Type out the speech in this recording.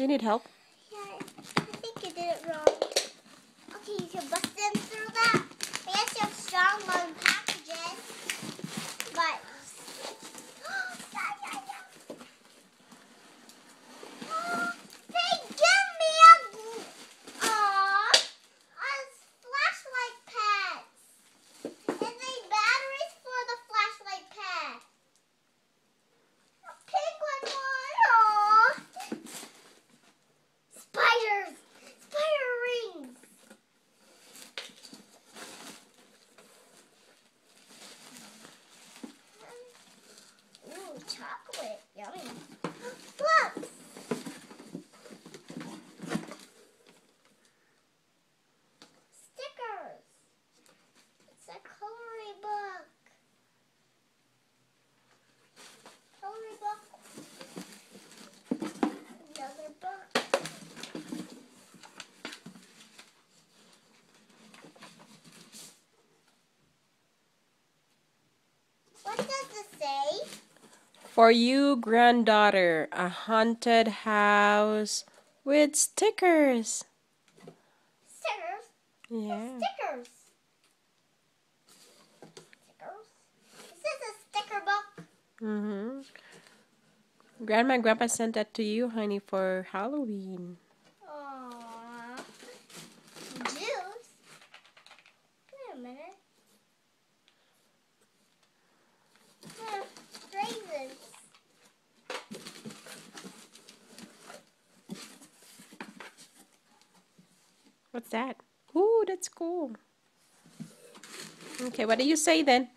Do you need help? Yeah, I think you did it wrong. Okay, you can bust them through that. Yes, you have strong one packages, but hey, give me a flashlight pads. And they batteries for the flashlight pad. A penguin one. Aw. Spiders. Spider rings. Ooh, chocolate. Yummy. Look. Stickers. It's a coloring book. Coloring book. Another book. What does it say? For you, granddaughter, a haunted house with stickers. Stickers? Yeah. Stickers. Stickers? Is this a sticker book? Mm-hmm. Grandma and Grandpa sent that to you, honey, for Halloween. Aww. Juice? Wait a minute. Raisins. What's that? Ooh, that's cool. Okay, what do you say then?